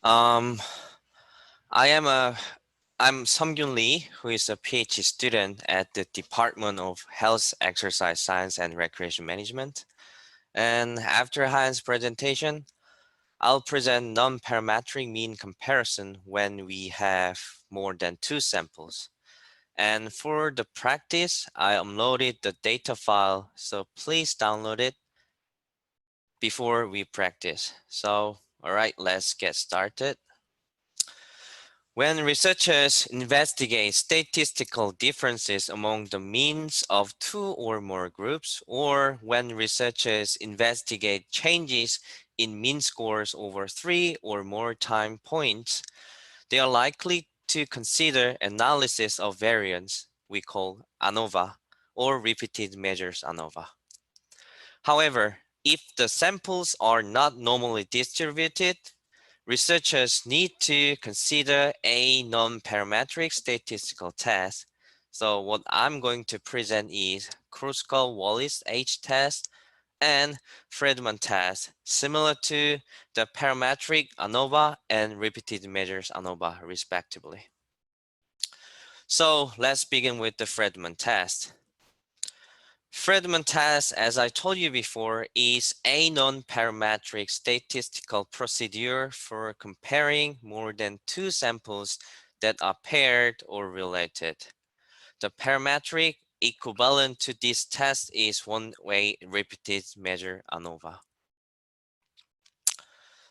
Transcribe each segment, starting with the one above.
Um, I'm Seomgyun Lee, who is a PhD student at the Department of Health, Exercise Science, and Recreation Management. And after Han's presentation, I'll present non-parametric mean comparison when we have more than 2 samples. And for the practice, I uploaded the data file, so please download it before we practice. So, all right, let's get started. When researchers investigate statistical differences among the means of 2 or more groups, or when researchers investigate changes in mean scores over 3 or more time points, they are likely to consider analysis of variance we call Anova or repeated measures Anova. However, if the samples are not normally distributed, researchers need to consider a non-parametric statistical test. So what I'm going to present is Kruskal-Wallis H Test and Fredman Test, similar to the parametric Anova and repeated measures Anova, respectively. So let's begin with the Fredman Test. Fredman Test, as I told you before, is a non-parametric statistical procedure for comparing more than 2 samples that are paired or related. The parametric equivalent to this test is one-way repeated measure Anova.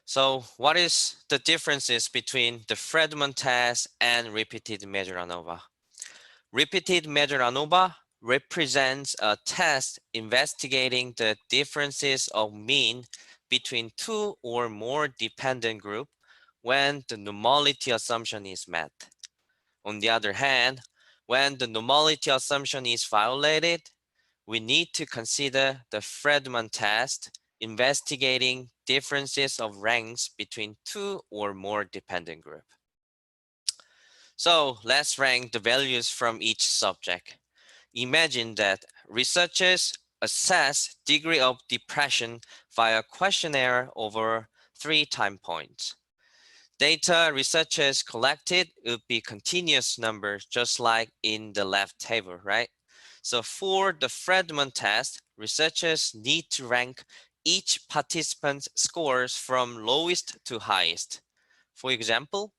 So what is the differences between the Fredman test and repeated measure Anova? Repeated measure Anova represents a test investigating the differences of mean between 2 or more dependent groups when the normality assumption is met. On the other hand, when the normality assumption is violated, we need to consider the Fredman test investigating differences of ranks between 2 or more dependent groups. So let's rank the values from each subject. Imagine that researchers assess degree of depression via questionnaire over 3 time points. Data researchers collected would be continuous numbers, just like in the left table, right? So for the Fredman test, researchers need to rank each participant's scores from lowest to highest. For example,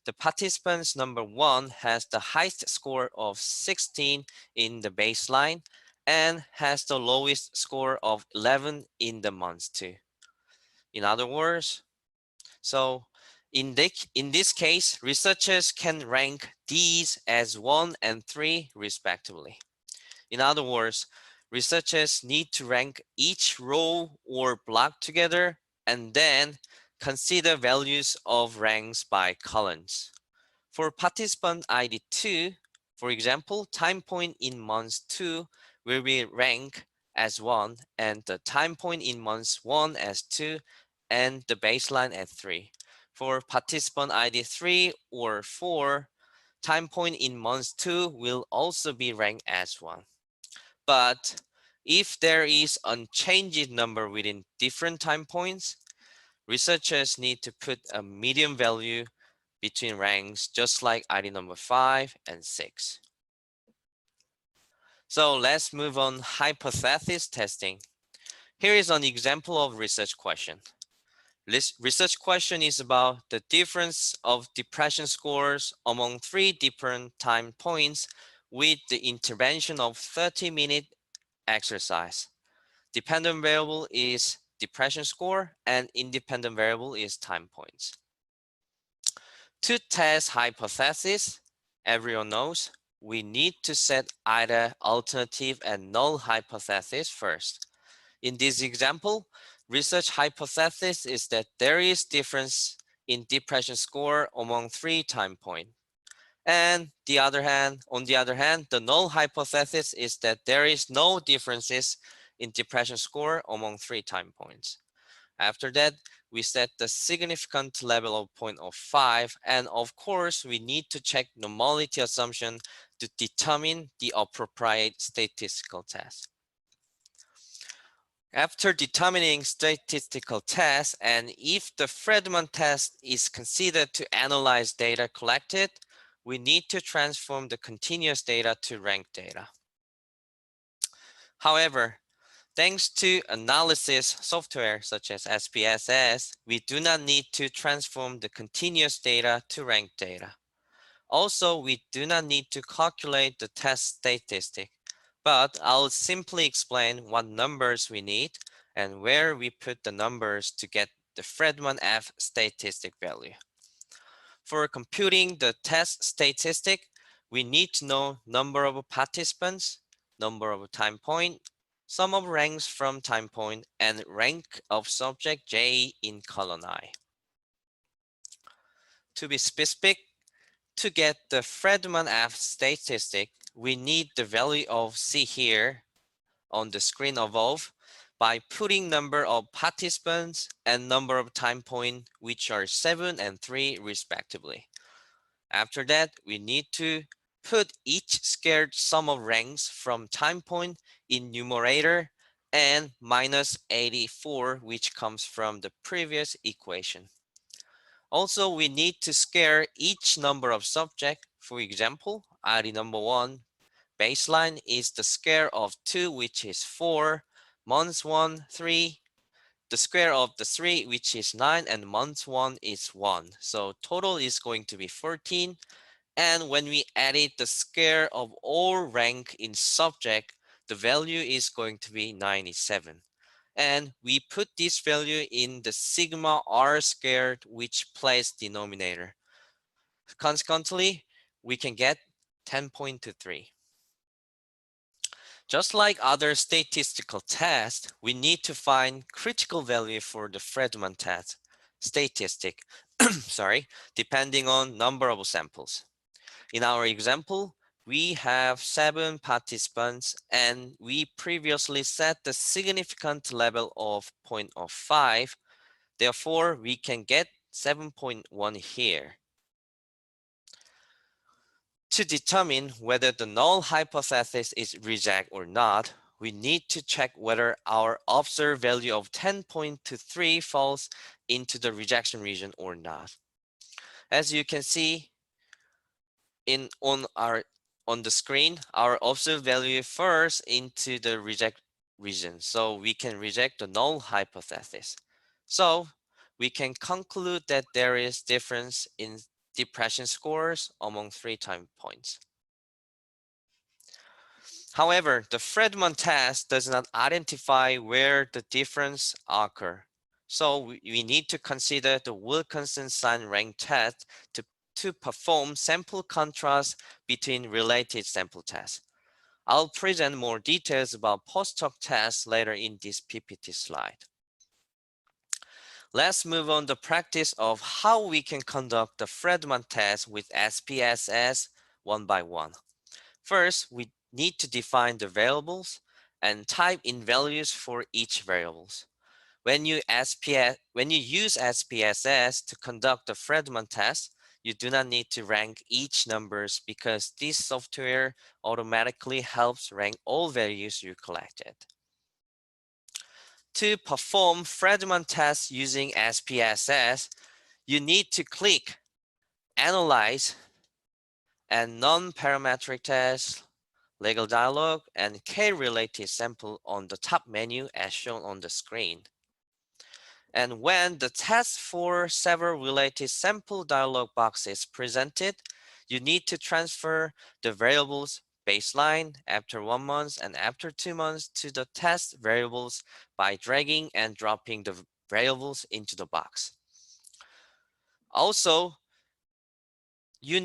the participant's number 1 has the highest score of 16 in the baseline and has the lowest score of 11 in the month 2. In other words, so in this case, researchers can rank these as 1 and 3 respectively. In other words, researchers need to rank each row or block together and then consider values of ranks by columns. For participant ID 2, for example, time point in month 2 will be ranked as 1 and the time point in month 1 as 2 and the baseline at 3. For participant ID 3 or 4, time point in month 2 will also be ranked as 1. But if there is unchanged number within different time points, researchers need to put a median value between ranks, just like ID number 5 and 6. So let's move on hypothesis testing. Here is an example of research question. This research question is about the difference of depression scores among 3 different time points with the intervention of 30-minute exercise. Dependent variable is depression score and independent variable is time points. To test hypothesis, everyone knows we need to set either alternative and null hypothesis first. In this example, research hypothesis is that there is difference in depression score among 3 time points. And on the other hand, the null hypothesis is that there is no differences in depression score among 3 time points. After that, we set the significant level of 0.05, and of course, we need to check normality assumption to determine the appropriate statistical test. After determining statistical tests and if the Fredman test is considered to analyze data collected, we need to transform the continuous data to ranked data. However, thanks to analysis software such as SPSS, we do not need to transform the continuous data to ranked data. Also, we do not need to calculate the test statistic, but I'll simply explain what numbers we need and where we put the numbers to get the Fredman F statistic value. For computing the test statistic, we need to know number of participants, number of time point, sum of ranks from time point, and rank of subject J in column I. To be specific, to get the Fredman F statistic, we need the value of C here on the screen above by putting number of participants and number of time point, which are 7 and 3 respectively. After that, we need to put each squared sum of ranks from time point in numerator and minus 84, which comes from the previous equation. Also, we need to scale each number of subject. For example, ID number 1 baseline is the square of 2, which is 4, months 1, 3, the square of the 3, which is 9, and month 1 is 1. So total is going to be 14. And when we added the square of all rank in subject, the value is going to be 97. And we put this value in the sigma r squared, which place denominator. Consequently, we can get 10.23. Just like other statistical tests, we need to find critical value for the Fredman test statistic, sorry, depending on number of samples. In our example, we have 7 participants and we previously set the significant level of 0.05. Therefore, we can get 7.1 here. To determine whether the null hypothesis is reject or not, we need to check whether our observed value of 10.23 falls into the rejection region or not. As you can see on the screen, our observed value falls into the reject region, so we can reject the null hypothesis. So we can conclude that there is difference in depression scores among 3 time points. However, the Fredman test does not identify where the difference occur. So we need to consider the Wilkinson sign rank test to perform sample contrast between related sample tests. I'll present more details about Postdoc Test later in this PPT slide. Let's move on to practice of how we can conduct the Fredman test with SPSS one by one. First, we need to define the variables and type in values for each variables. When you use SPSS to conduct the Fredman test, you do not need to rank each numbers because this software automatically helps rank all values you collected. To perform Fredman tests using SPSS, you need to click Analyze and Non-Parametric Test, Legal Dialog, and K-related sample on the top menu as shown on the screen. And when the test for several related sample dialog box is presented, you need to transfer the variables baseline after 1 month and after 2 months to the test variables by dragging and dropping the variables into the box. Also, you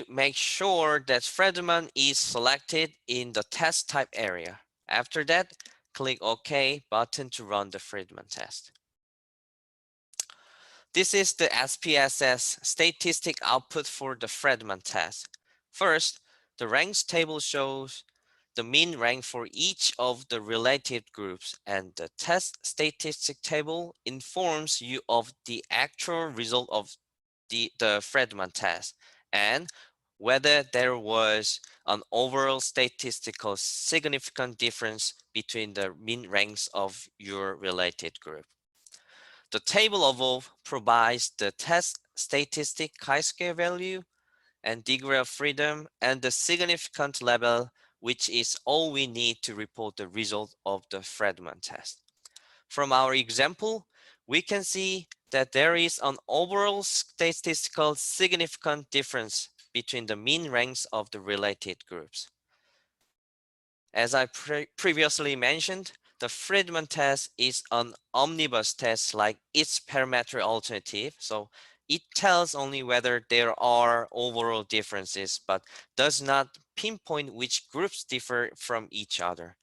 make sure that Fredman is selected in the test type area. After that, click OK button to run the Fredman test. This is the SPSS statistic output for the Fredman test. First, the ranks table shows the mean rank for each of the related groups, and the test statistic table informs you of the actual result of the Fredman test and whether there was an overall statistical significant difference between the mean ranks of your related group. The table above provides the test statistic chi-square value and degree of freedom and the significant level, which is all we need to report the result of the Fredman test. From our example, we can see that there is an overall statistical significant difference between the mean ranks of the related groups. As I previously mentioned, the Fredman test is an omnibus test like its parametric alternative. So it tells only whether there are overall differences, but does not pinpoint which groups differ from each other.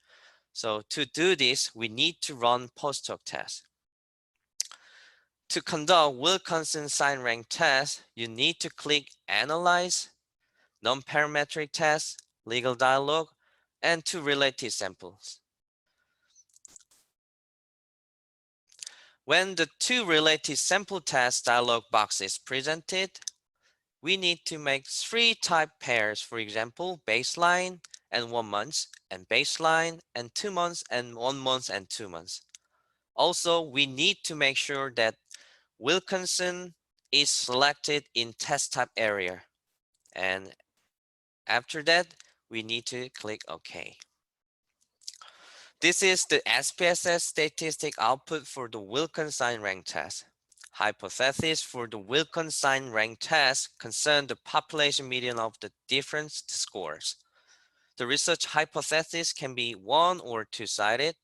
So to do this, we need to run Postdoc Test. To conduct Wilkinson sign rank test, you need to click Analyze, Non-Parametric Test, Legal Dialog, and two related samples. When the two related sample test dialog box is presented, we need to make three type pairs, for example, baseline and 1 month, and baseline and 2 months, and 1 month and 2 months. Also, we need to make sure that Wilkinson is selected in test type area. And after that, we need to click OK. This is the SPSS statistic output for the Wilkinson rank test. Hypothesis for the Wilkinson rank test concern the population median of the different scores. The research hypothesis can be one or two-sided,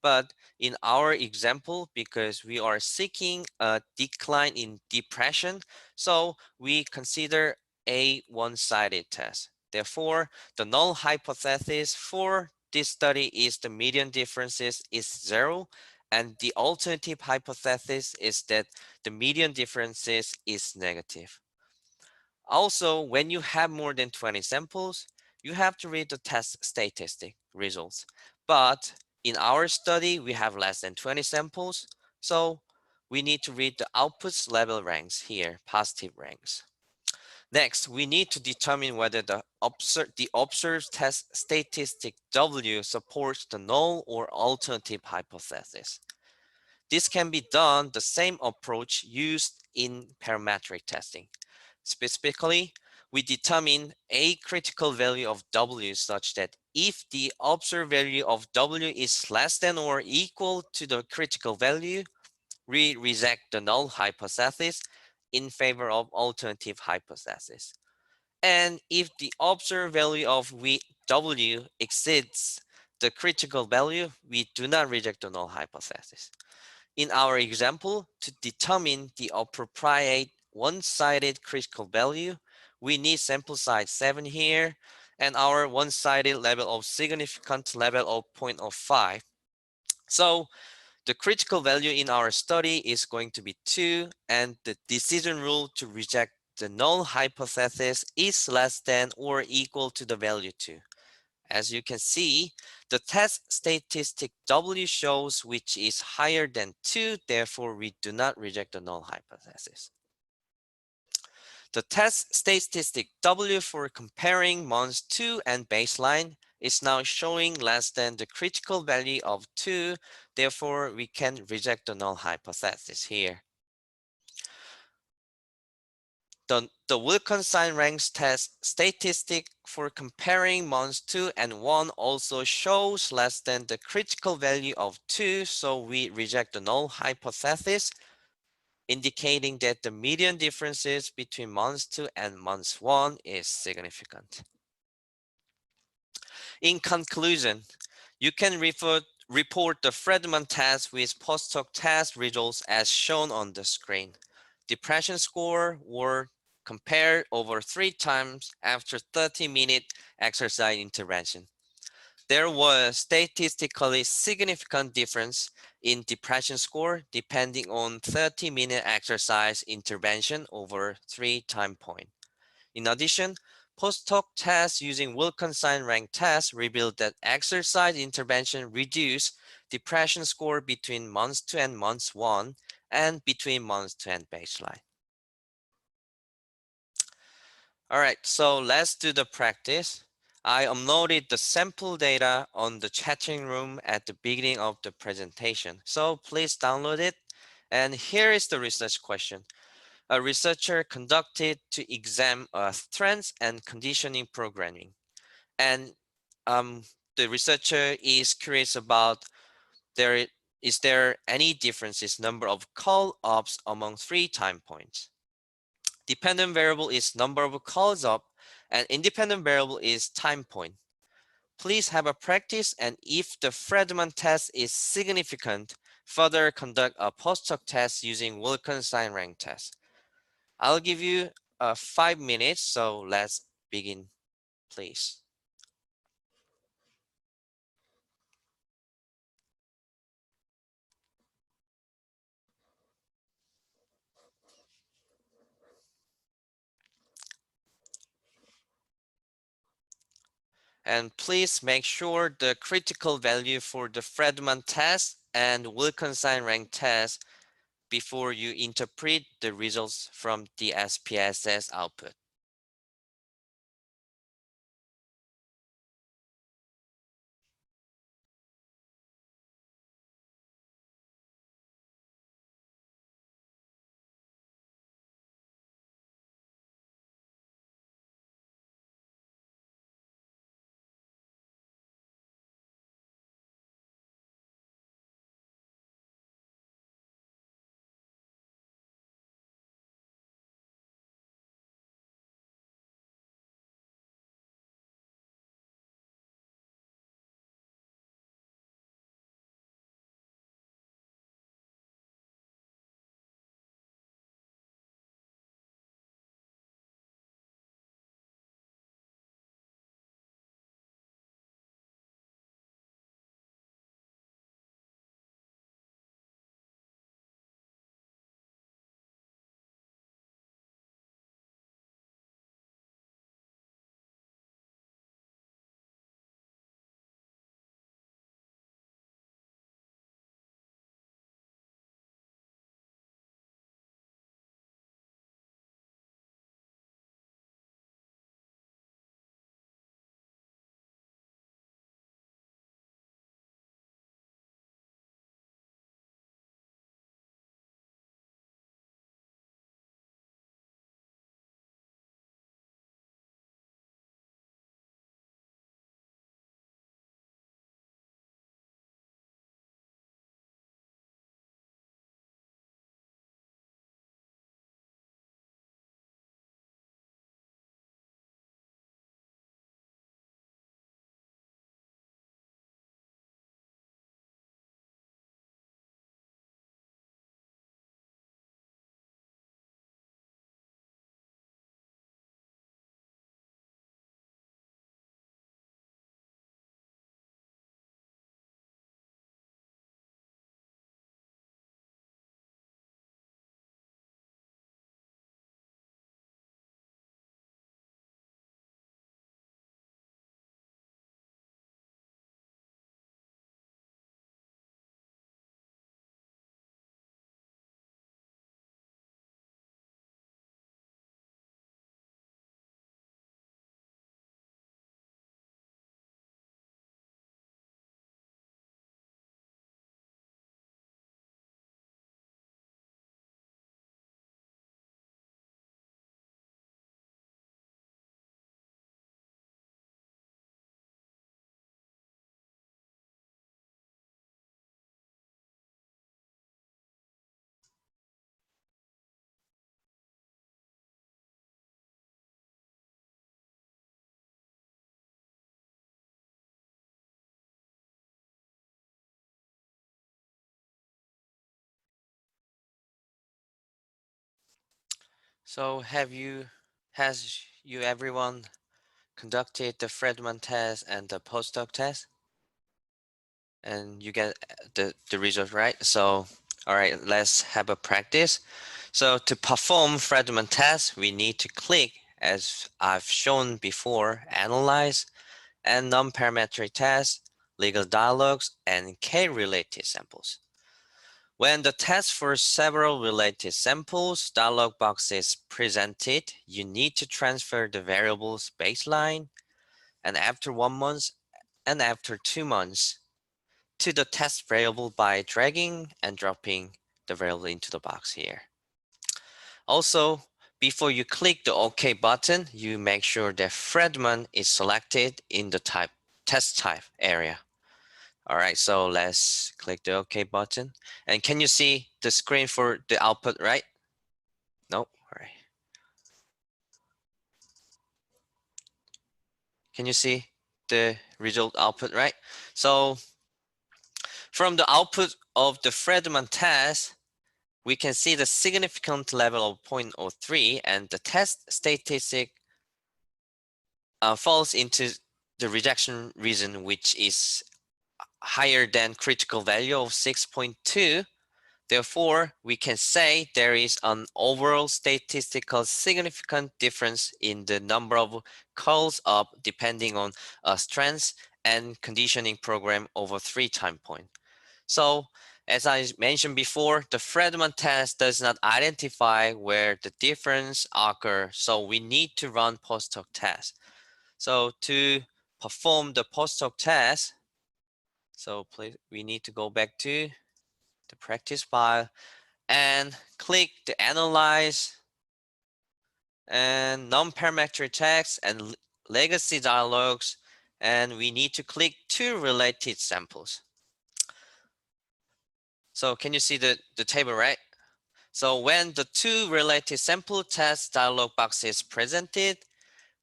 but in our example, because we are seeking a decline in depression, so we consider a one-sided test. Therefore, the null hypothesis for this study is the median differences is 0, and the alternative hypothesis is that the median differences is negative. Also, when you have more than 20 samples, you have to read the test statistic results. But in our study, we have less than 20 samples, so we need to read the outputs level ranks here, positive ranks. Next, we need to determine whether the observed test statistic W supports the null or alternative hypothesis. This can be done the same approach used in parametric testing. Specifically, we determine a critical value of W such that if the observed value of W is less than or equal to the critical value, we reject the null hypothesis in favor of alternative hypothesis. And if the observed value of W exceeds the critical value, we do not reject the null hypothesis. In our example, to determine the appropriate one-sided critical value, we need sample size 7 here, and our one-sided level of significant level of 0.05. So the critical value in our study is going to be 2, and the decision rule to reject the null hypothesis is less than or equal to the value 2. As you can see, the test statistic W shows which is higher than 2, therefore we do not reject the null hypothesis. The test statistic W for comparing months 2 and baseline is now showing less than the critical value of 2, therefore we can reject the null hypothesis here. The Wilkinson ranks test statistic for comparing months 2 and 1 also shows less than the critical value of 2, so we reject the null hypothesis, indicating that the median differences between months 2 and months 1 is significant. In conclusion, you can report the Fredman test with Postdoc test results as shown on the screen. Depression score were compared over 3 times after 30-minute exercise intervention. There was statistically significant difference in depression score depending on 30-minute exercise intervention over 3 time points. In addition, post-hoc tests using Wilkinson rank test revealed that exercise intervention reduced depression score between months 2 and months 1 and between months 2 and baseline. All right, so let's do the practice. I uploaded the sample data on the chatting room at the beginning of the presentation, so please download it. And here is the research question. A researcher conducted to examine trends and conditioning programming. And um, the researcher is curious about there is there any differences number of call ups among 3 time points. Dependent variable is number of calls up and independent variable is time point. Please have a practice, and if the Fredman test is significant, further conduct a postdoc test using Wilkinson rank test. I'll give you 5 minutes, so let's begin, please. And please make sure the critical value for the Fredman test and Wilkinson rank test before you interpret the results from the SPSS output. So has you everyone conducted the Fredman test and the postdoc test? And you get the result right? So, all right, let's have a practice. So to perform Fredman test, we need to click, as I've shown before, Analyze and Non-Parametric Test, Legal Dialogues, and K-related samples. When the test for several related samples dialog box is presented, you need to transfer the variables baseline and after 1 month and after 2 months to the test variable by dragging and dropping the variable into the box here. Also, before you click the OK button, you make sure that Fredman is selected in the test type area. All right, so let's click the OK button. And can you see the screen for the output, right? Nope. All right. Can you see the result output, right? So from the output of the Fredman test, we can see the significant level of 0.03 and the test statistic falls into the rejection region, which is higher than critical value of 6.2. Therefore, we can say there is an overall statistical significant difference in the number of calls up depending on a strength and conditioning program over 3 time points. So as I mentioned before, the Fredman test does not identify where the difference occurs, so we need to run Postdoc test. So to perform the Postdoc test, so please, we need to go back to the practice file and click the Analyze and Non-Parametric text and Legacy dialogues, and we need to click 2 related samples. So can you see the table, right? So when the 2 related sample test dialog box is presented,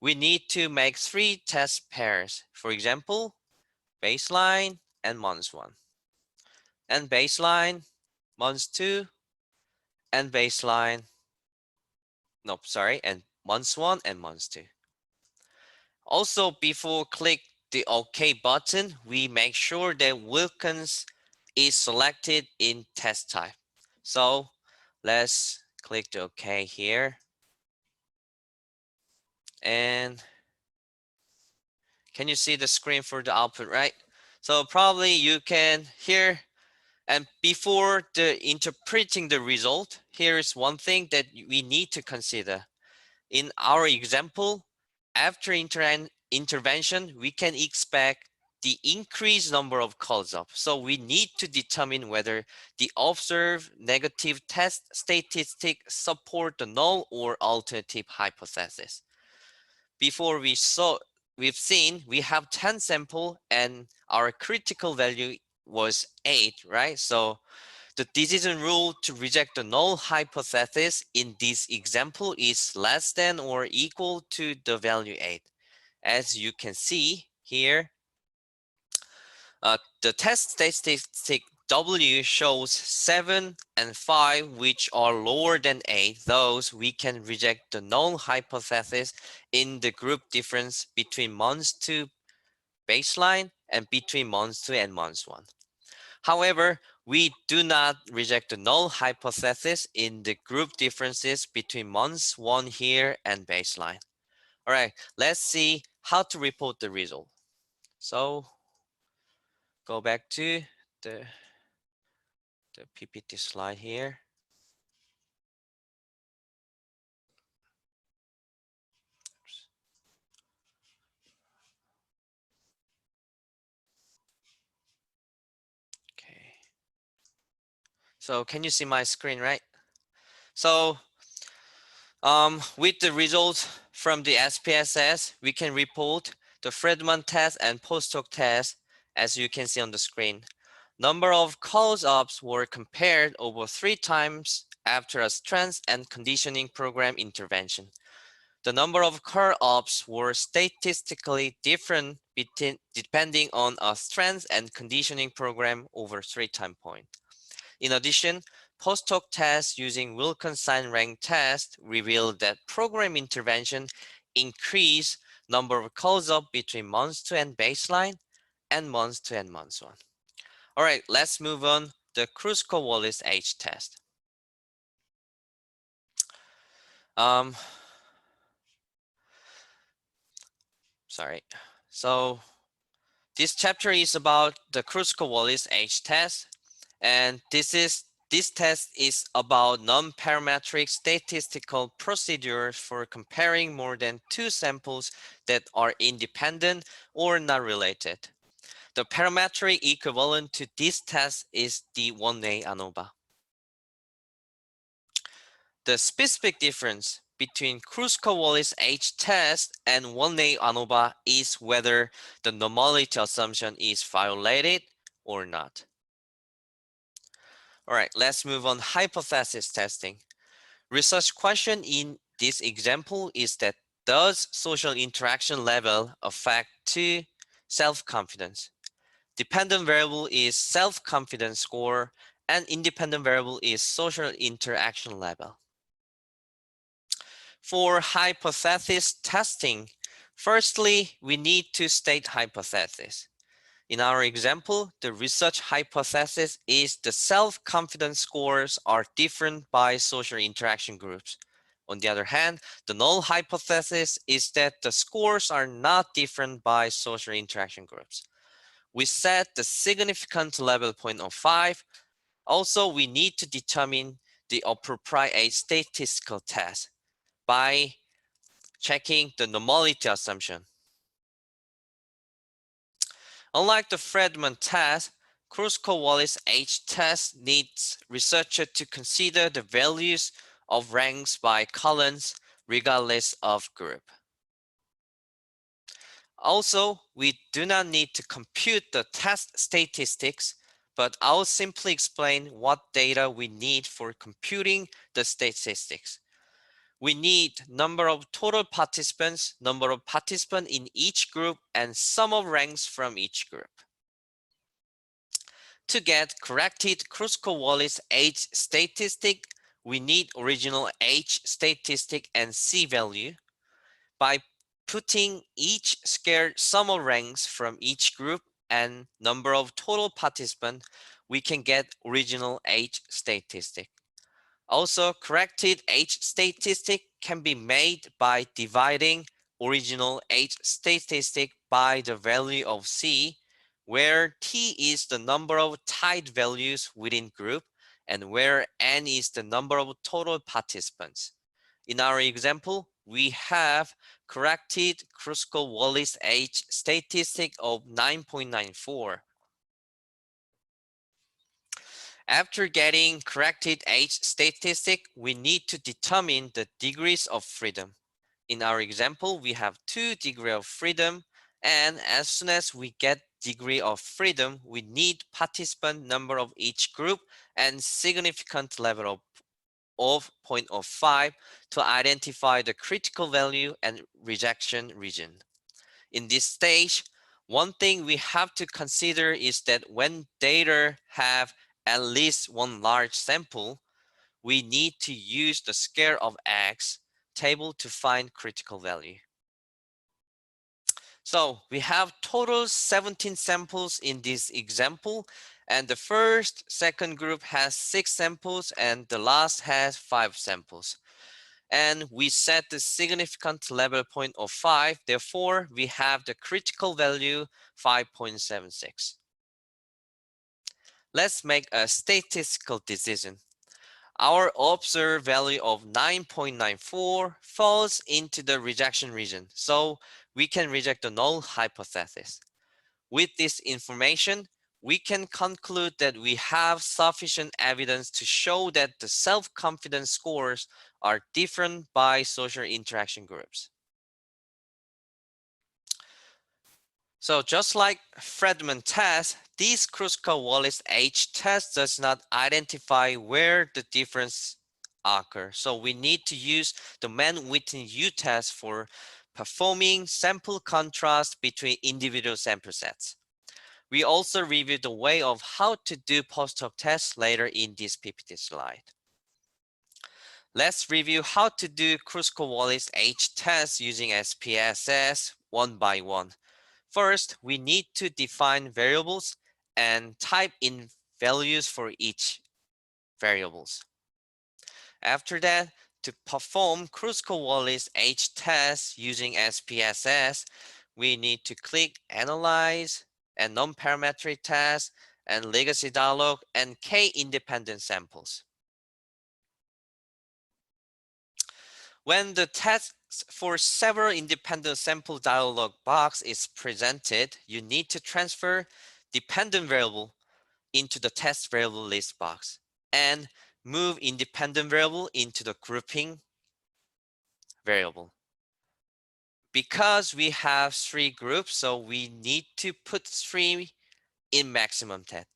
we need to make 3 test pairs. For example, baseline and month 1, and baseline, month 2, and baseline, nope, sorry, and month 1 and month 2. Also, before click the OK button, we make sure that Wilkins is selected in test type. So let's click the OK here. And can you see the screen for the output, right? So probably you can hear, and before interpreting the result, here is one thing that we need to consider. In our example, after intervention, we can expect the increased number of calls up. So we need to determine whether the observed negative test statistic support the null or alternative hypothesis. Before we've seen we have 10 sample and our critical value was 8, right? So the decision rule to reject the null hypothesis in this example is less than or equal to the value 8. As you can see here, the test statistic W shows 7 and 5, which are lower than 8. Those we can reject the null hypothesis in the group difference between months 2 baseline and between months 2 and months 1. However, we do not reject the null hypothesis in the group differences between months 1 here and baseline. All right, let's see how to report the result. So go back to the PPT slide here. Okay. So can you see my screen, right? So with the results from the SPSS, we can report the Fredman test and Postdoc test, as you can see on the screen. Number of calls ups were compared over 3 times after a strength and conditioning program intervention. The number of call ups were statistically different depending on a strength and conditioning program over 3 time point. In addition, Postdoc tests using Wilkinson rank test revealed that program intervention increased number of calls up between months 2 and baseline and months 2 and months 1. All right, let's move on the Kruskal-Wallis H test. Sorry. So this chapter is about the Kruskal-Wallis H test, and this is This test is about non-parametric statistical procedures for comparing more than two samples that are independent or not related. The parametric equivalent to this test is the one-way Anova. The specific difference between Kruskal-Wallis H test and one-way Anova is whether the normality assumption is violated or not. All right, let's move on hypothesis testing. Research question in this example is that does social interaction level affect to self-confidence? Dependent variable is self-confidence score and independent variable is social interaction level. For hypothesis testing, firstly, we need to state hypothesis. In our example, the research hypothesis is the self-confidence scores are different by social interaction groups. On the other hand, the null hypothesis is that the scores are not different by social interaction groups. We set the significant level point of 5. Also, we need to determine the appropriate statistical test by checking the normality assumption. Unlike the Fredman test, Kruskal-Wallis H test needs researchers to consider the values of ranks by columns regardless of group. Also, we do not need to compute the test statistics, but I'll simply explain what data we need for computing the statistics. We need number of total participants, number of participants in each group, and sum of ranks from each group. To get corrected Kruskal-Wallis H statistic, we need original H statistic and C value. By putting each squared sum of ranks from each group and number of total participants, we can get original H statistic. Also, corrected H statistic can be made by dividing original H statistic by the value of C, where T is the number of tied values within group and where N is the number of total participants. In our example, we have corrected Kruskal-Wallis H statistic of 9.94. After getting corrected H statistic, we need to determine the degrees of freedom. In our example, we have 2 degrees of freedom, and as soon as we get degree of freedom, we need participant number of each group and significant level of 0.05 to identify the critical value and rejection region. In this stage, one thing we have to consider is that when data have at least one large sample, we need to use the square of X table to find critical value. So we have total 17 samples in this example, and the first, second group has 6 samples and the last has 5 samples. And we set the significant level point of 5. Therefore, we have the critical value 5.76. Let's make a statistical decision. Our observed value of 9.94 falls into the rejection region, so we can reject the null hypothesis. With this information, we can conclude that we have sufficient evidence to show that the self-confidence scores are different by social interaction groups. So just like Fredman Test, this Kruskal-Wallis H test does not identify where the difference occurs. So we need to use the Mann-Whitney U test for performing sample contrast between individual sample sets. We also reviewed the way of how to do postdoc tests later in this PPT slide. Let's review how to do Kruskal-Wallis H test using SPSS one by one. First, we need to define variables and type in values for each variables. After that, to perform Kruskal-Wallis H test using SPSS, we need to click Analyze and Non-Parametric Test and legacy dialog, and K independent samples. When the test for several independent sample dialog box is presented, you need to transfer dependent variable into the test variable list box and move independent variable into the grouping variable. Because we have 3 groups, so we need to put 3 in maximum test.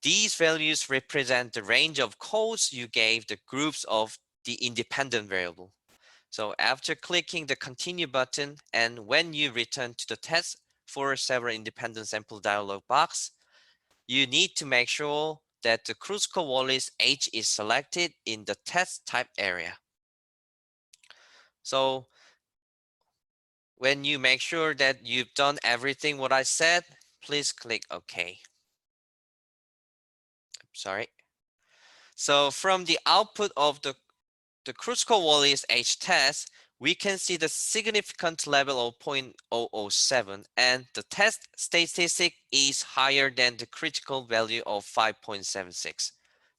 These values represent the range of codes you gave the groups of the independent variable. So after clicking the continue button and when you return to the test for several independent sample dialog box, you need to make sure that the Kruskal-Wallis H is selected in the test type area. So when you make sure that you've done everything what I said, please click OK. Sorry. So from the output of the Kruskal-Wallis H test, we can see the significant level of 0.007 and the test statistic is higher than the critical value of 5.76.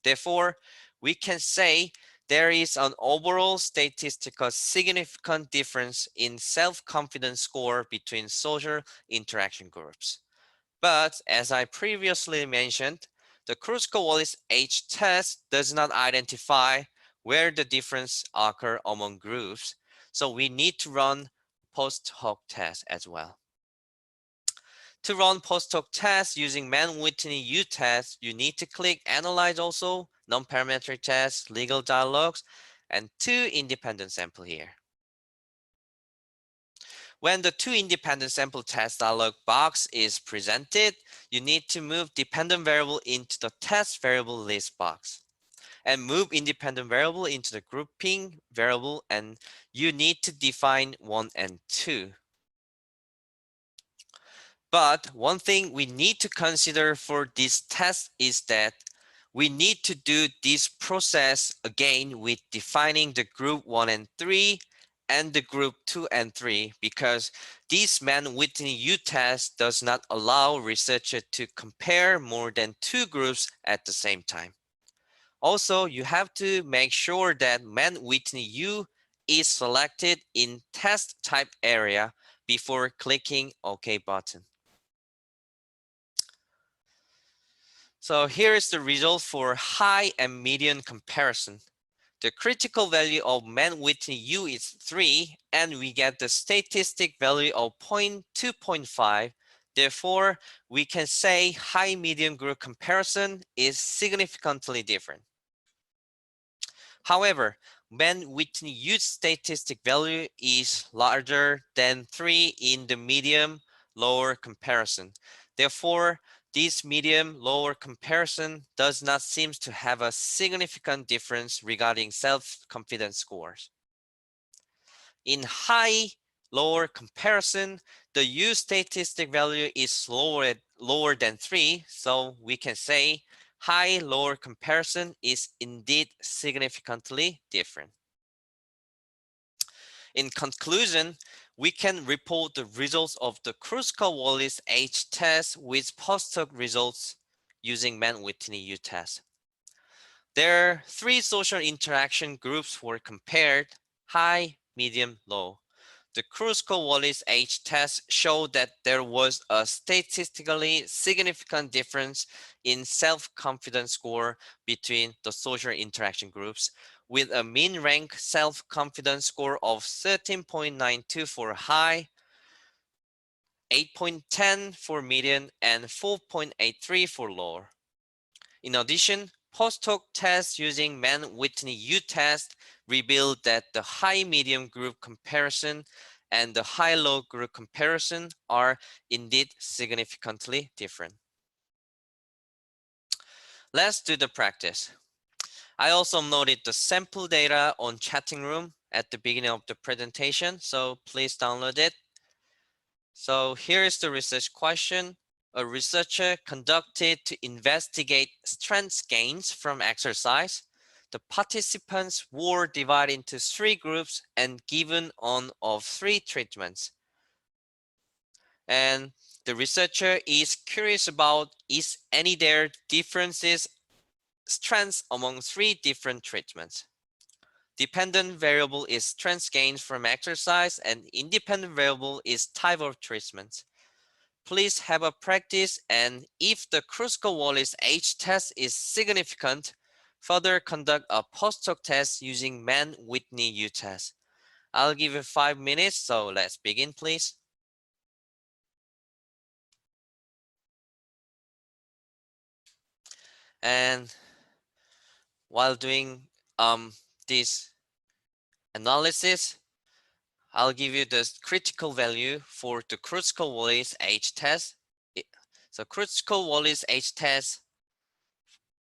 Therefore, we can say there is an overall statistical significant difference in self-confidence score between social interaction groups. But as I previously mentioned, the Kruskal-Wallis H test does not identify where the difference occur among groups, so we need to run post-hoc test as well. To run post-hoc test using Mann-Whitney U test, you need to click Analyze also, Non-Parametric test, Legal dialogues, and 2 independent sample here. When the 2 independent sample test dialog box is presented, you need to move dependent variable into the test variable list box and move independent variable into the grouping variable, and you need to define 1 and 2. But one thing we need to consider for this test is that we need to do this process again with defining the group 1 and 3 and the group 2 and 3, because this Mann-Whitney U test does not allow researcher to compare more than 2 groups at the same time. Also, you have to make sure that Mann-Whitney U is selected in test type area before clicking OK button. So here is the result for high and median comparison. The critical value of Mann-Whitney U is 3, and we get the statistic value of 2.5. Therefore, we can say high median group comparison is significantly different. However, Mann-Whitney U statistic value is larger than 3 in the medium lower comparison. Therefore, this medium lower comparison does not seem to have a significant difference regarding self-confidence scores. In high lower comparison, the U statistic value is lower than 3, so we can say high lower comparison is indeed significantly different. In conclusion, we can report the results of the Kruskal-Wallis H test with post-hoc results using Mann-Whitney U test. There are 3 social interaction groups were compared: high, medium, low. The Kruskal-Wallis H test showed that there was a statistically significant difference in self-confidence score between the social interaction groups, with a mean rank self-confidence score of 13.92 for high, 8.10 for medium, and 4.83 for low. In addition, post-hoc tests using Mann-Whitney U test revealed that the high-medium group comparison and the high-low group comparison are indeed significantly different. Let's do the practice. I also noted the sample data on chatting room at the beginning of the presentation, so please download it. So here is the research question. A researcher conducted to investigate strength gains from exercise. The participants were divided into 3 groups and given one of 3 treatments. And the researcher is curious about is any there differences strengths among three different treatments. Dependent variable is strength gains from exercise, and independent variable is type of treatment. Please have a practice, and if the Kruskal-Wallis H test is significant, further conduct a postdoc test using Mann-Whitney U test. I'll give you 5 minutes, so let's begin, please. And while doing this analysis, I'll give you the critical value for the Kruskal-Wallis H test. So Kruskal-Wallis H test,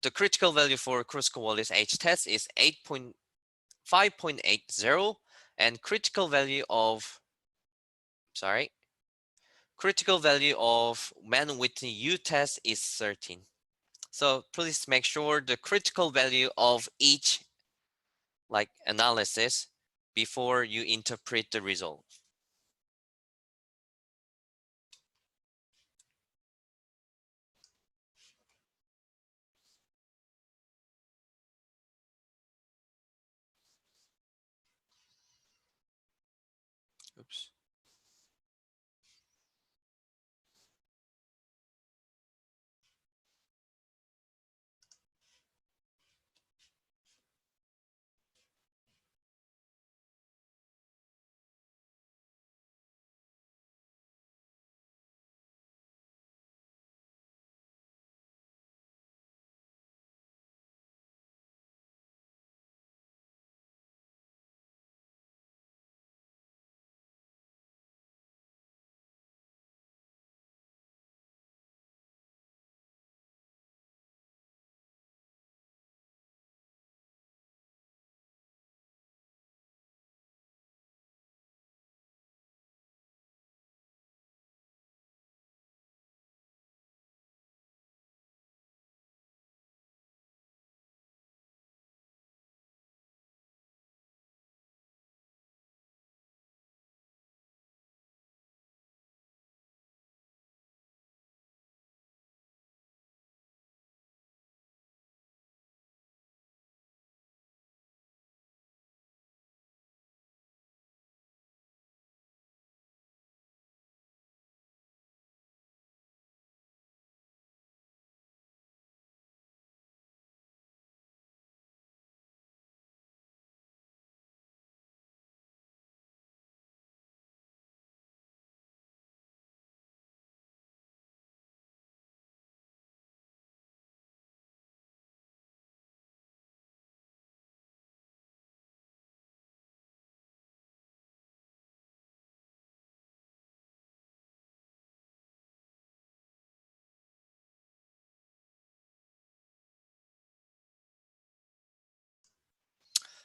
the critical value for Kruskal-Wallis H test is 5.80, and critical value of Mann-Whitney U test is 13. So please make sure the critical value of each analysis before you interpret the result. Oops.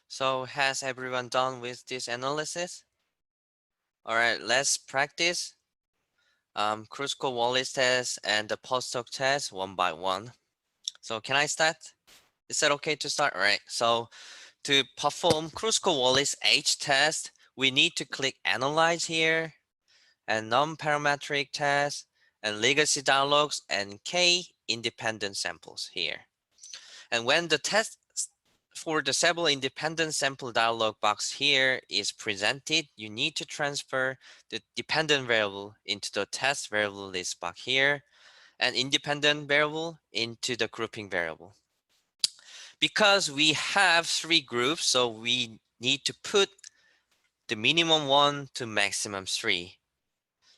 So has everyone done with this analysis? All right, let's practice Kruskal-Wallis test and the postdoc test one by one. So can I start? Is that okay to start? All right. So to perform Kruskal-Wallis H test, we need to click Analyze here, and Non-Parametric test, and Legacy dialogues, and K independent samples here. And when the test for the several independent sample dialog box here is presented, you need to transfer the dependent variable into the test variable list box here, and independent variable into the grouping variable. Because we have three groups, so we need to put the minimum 1 to maximum 3.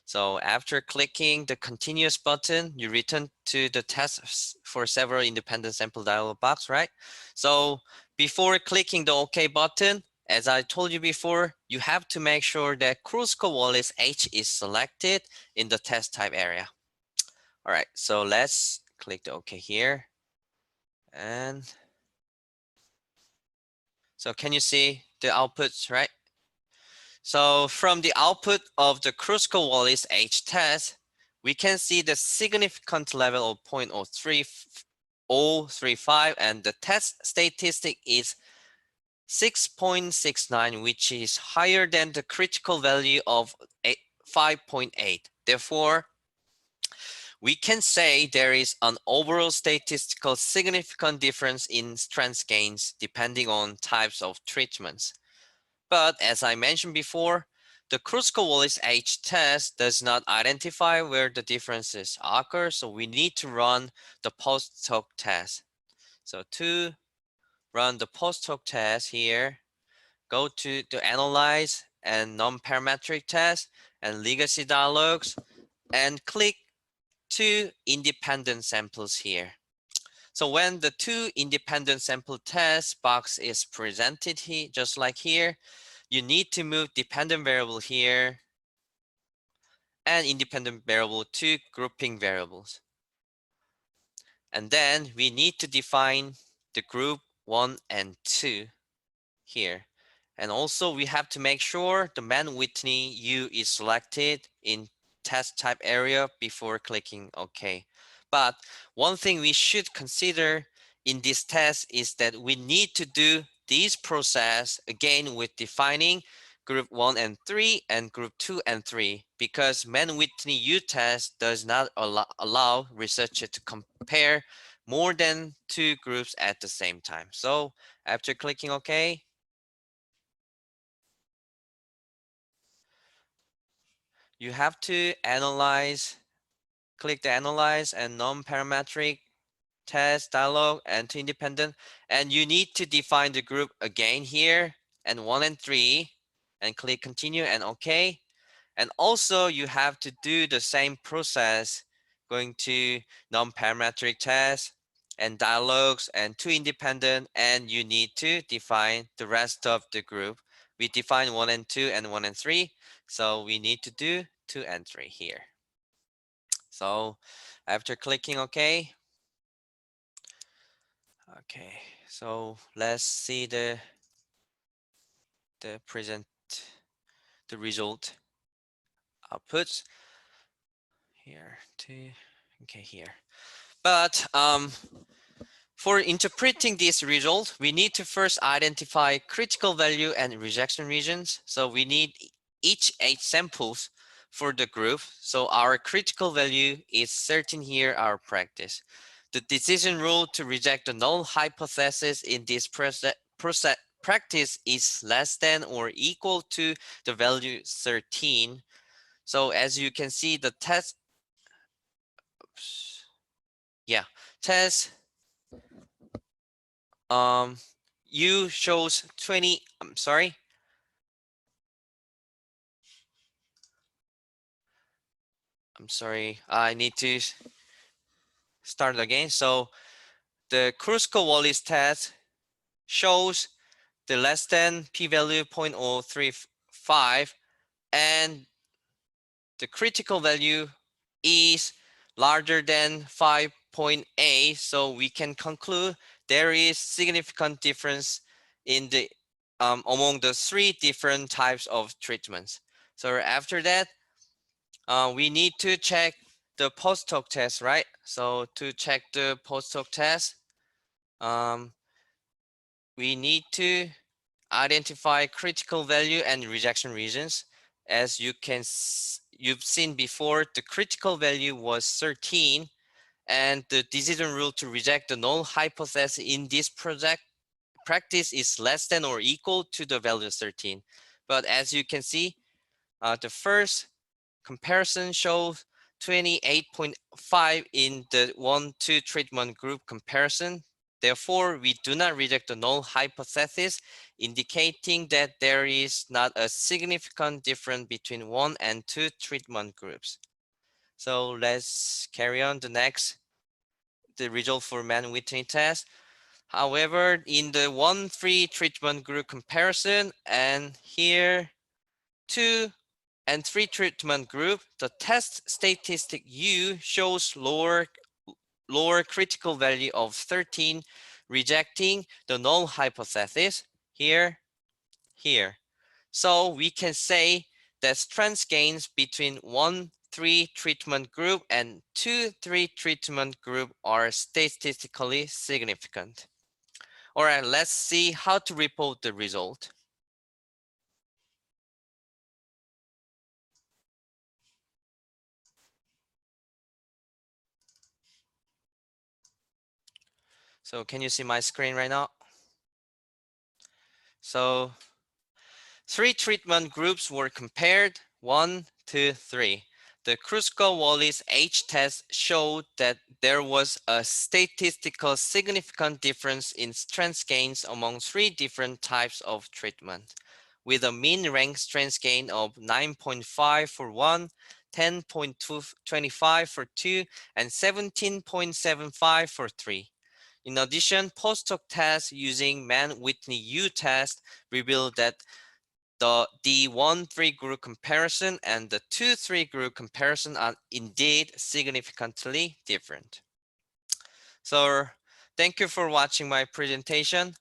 So after clicking the continuous button, you return to the test for several independent sample dialog box, right? So before clicking the OK button, as I told you before, you have to make sure that Kruskal-Wallis H is selected in the test type area. All right, so let's click the OK here. And so can you see the outputs, right? So from the output of the Kruskal-Wallis H test, we can see the significant level of 0.035, and the test statistic is 6.69, which is higher than the critical value of 5.8. Therefore, we can say there is an overall statistical significant difference in strength gains depending on types of treatments. But as I mentioned before, the Kruskal-Wallis H test does not identify where the differences occur, so we need to run the Postdoc test. So to run the Postdoc test here, go to the Analyze and Non-Parametric Test and Legacy Dialogues and click two independent samples here. So when the two independent sample test box is presented here, just like here, you need to move dependent variable here and independent variable to grouping variables. And then we need to define the group 1 and 2 here. And also we have to make sure the Mann-Whitney U is selected in test type area before clicking OK. But one thing we should consider in this test is that we need to do this process again with defining group 1 and 3 and group 2 and 3 because Mann-Whitney U test does not allow researcher to compare more than two groups at the same time. So after clicking OK, you have to analyze, click the analyze and non-parametric test dialog and to independent, and you need to define the group again here and 1 and 3 and click continue and OK. And also you have to do the same process going to non-parametric test and dialogues and two independent, and you need to define the rest of the group. We define 1 and 2 and 1 and 3, so we need to do 2 and 3 here. So after clicking OK, okay, so let's see the result outputs here to okay here. But for interpreting this result, we need to first identify critical value and rejection regions. So we need each 8 samples for the group. So our critical value is 13 here, our practice. The decision rule to reject the null hypothesis in this practice is less than or equal to the value 13. So as you can see, the test, test U shows 20, I'm sorry. I need to start again. So the Kruskal-Wallis test shows the less than p-value 0.035 and the critical value is larger than 5.8. So we can conclude there is significant difference in the among the 3 different types of treatments. So after that, we need to check the post-hoc test, right? So to check the post-hoc test, we need to identify critical value and rejection regions. As you've seen before, the critical value was 13, and the decision rule to reject the null hypothesis in this practice is less than or equal to the value 13. But as you can see, the first comparison shows 28.5 in the 1-2 treatment group comparison. Therefore, we do not reject the null hypothesis, indicating that there is not a significant difference between 1 and 2 treatment groups. So let's carry on the next, the result for Mann-Whitney test. However, in the 1-3 treatment group comparison, and here 2 and 3 treatment group, the test statistic U shows lower critical value of 13, rejecting the null hypothesis here. So we can say that strength gains between 1-3 treatment group and 2-3 treatment group are statistically significant. All right, let's see how to report the result. So can you see my screen right now? So 3 treatment groups were compared, 1, 2, 3. The Kruskal-Wallis H test showed that there was a statistical significant difference in strength gains among 3 different types of treatment, with a mean rank strength gain of 9.5 for 1, 10.25 for 2, and 17.75 for 3. In addition, Postdoc Test using Mann-Whitney U test revealed that the D1-3 group comparison and the 2-3 group comparison are indeed significantly different. So thank you for watching my presentation.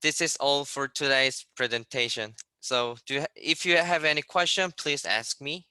This is all for today's presentation. So if you have any question, please ask me.